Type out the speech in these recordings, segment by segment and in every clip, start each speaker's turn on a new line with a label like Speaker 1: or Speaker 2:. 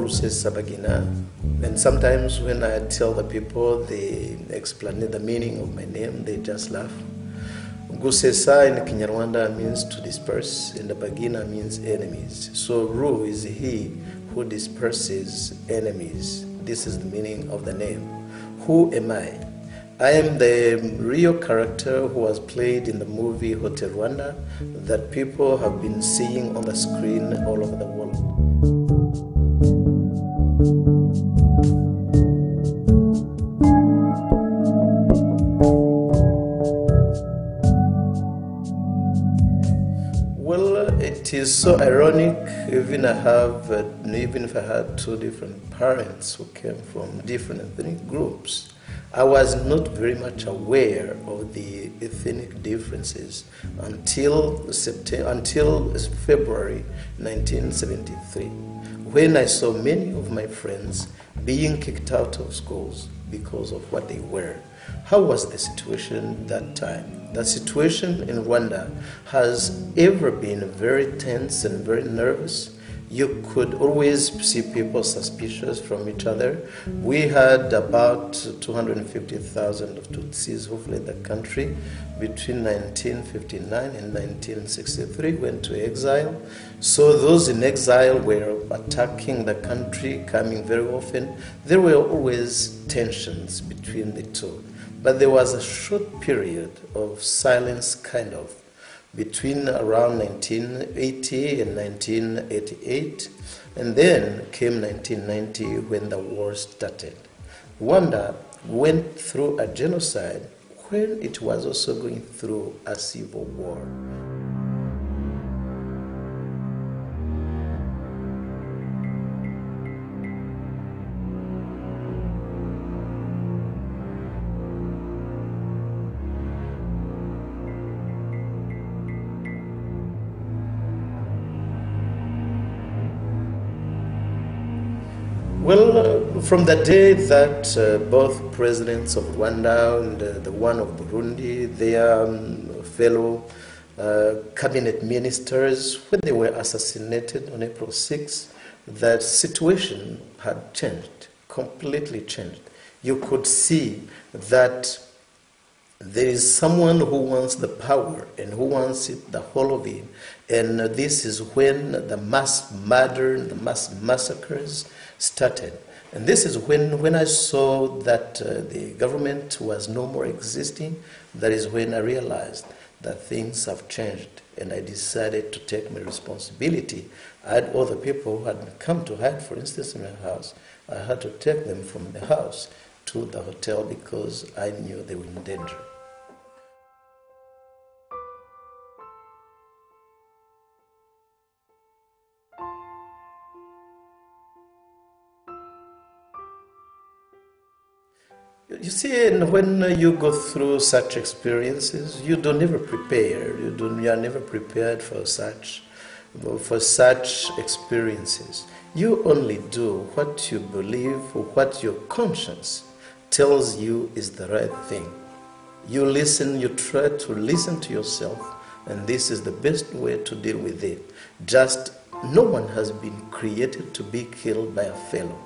Speaker 1: Sabagina, and sometimes when I tell the people, they explain the meaning of my name, they just laugh. Gusesa in Kinyarwanda means to disperse, and the Bagina means enemies. So Ru is he who disperses enemies. This is the meaning of the name. Who am I? I am the real character who was played in the movie Hotel Rwanda that people have been seeing on the screen all over the world. It is so ironic, even if I had two different parents who came from different ethnic groups, I was not very much aware of the ethnic differences until February 1973, when I saw many of my friends being kicked out of schools because of what they were. How was the situation that time? The situation in Rwanda has ever been very tense and very nervous. You could always see people suspicious from each other. We had about 250,000 of Tutsis who fled the country between 1959 and 1963, went to exile. So those in exile were attacking the country, coming very often. There were always tensions between the two. But there was a short period of silence, kind of, between around 1980 and 1988, and then came 1990 when the war started. Rwanda went through a genocide when it was also going through a civil war. Well, from the day that both presidents of Rwanda and the one of Burundi, their fellow cabinet ministers, when they were assassinated on April 6th, that situation had changed, completely changed. You could see that there is someone who wants the power and who wants it, the whole of it. And this is when the mass murder and the mass massacres started. And this is when I saw that the government was no more existing. That is when I realized that things have changed, and I decided to take my responsibility. I had other people who had come to hide, for instance, in my house. I had to take them from the house to the hotel because I knew they were in danger. You see, when you go through such experiences, you don't ever prepare. You are never prepared for such experiences. You only do what you believe or what your conscience tells you is the right thing. You listen, you try to listen to yourself, and this is the best way to deal with it. Just no one has been created to be killed by a fellow.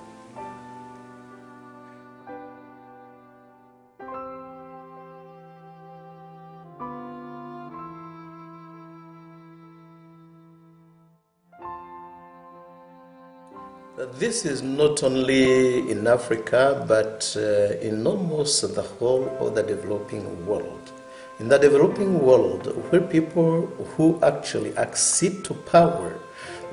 Speaker 1: This is not only in Africa, but in almost the whole of the developing world. In the developing world, where people who actually accede to power,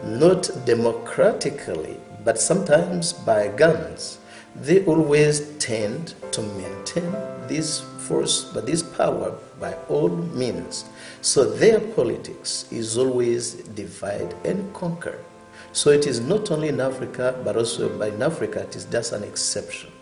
Speaker 1: not democratically, but sometimes by guns, they always tend to maintain this force, but this power by all means. So their politics is always divide and conquer. So it is not only in Africa, but also in Africa it is just an exception,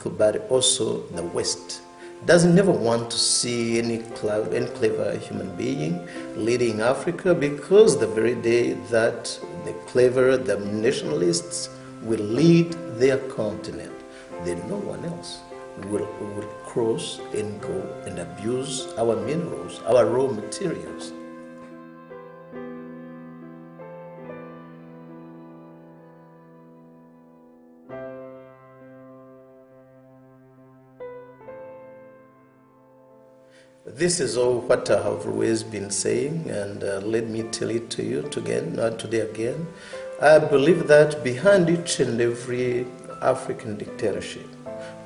Speaker 1: but also the West doesn't never want to see any clever human being leading Africa, because the very day that the nationalists will lead their continent, then no one else will cross and go and abuse our minerals, our raw materials. This is all what I have always been saying, and let me tell it to you today again. I believe that behind each and every African dictatorship,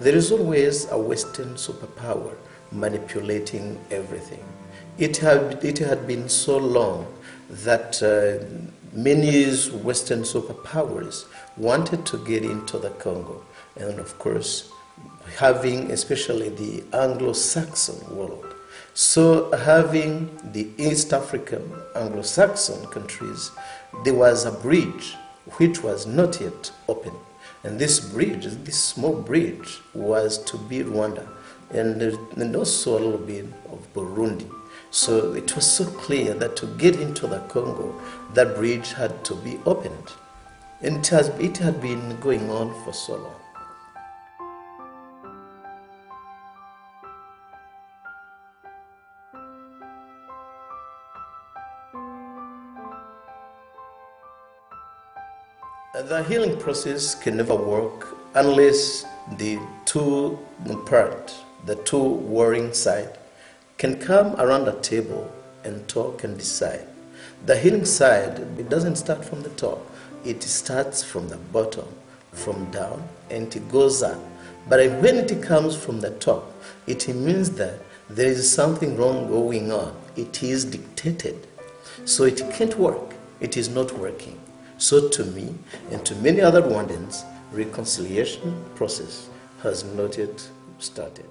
Speaker 1: there is always a Western superpower manipulating everything. It had been so long that many Western superpowers wanted to get into the Congo, and of course, having especially the Anglo-Saxon world. So having the East African Anglo-Saxon countries, there was a bridge which was not yet open. And this bridge, this small bridge, was to be Rwanda and also a little bit of Burundi. So it was so clear that to get into the Congo, that bridge had to be opened. And it had been going on for so long. The healing process can never work unless the two warring sides, can come around a table and talk and decide. The healing side, it doesn't start from the top. It starts from the bottom, from down, and it goes up. But when it comes from the top, it means that there is something wrong going on. It is dictated. So it can't work. It is not working. So to me and to many other Rwandans, reconciliation process has not yet started.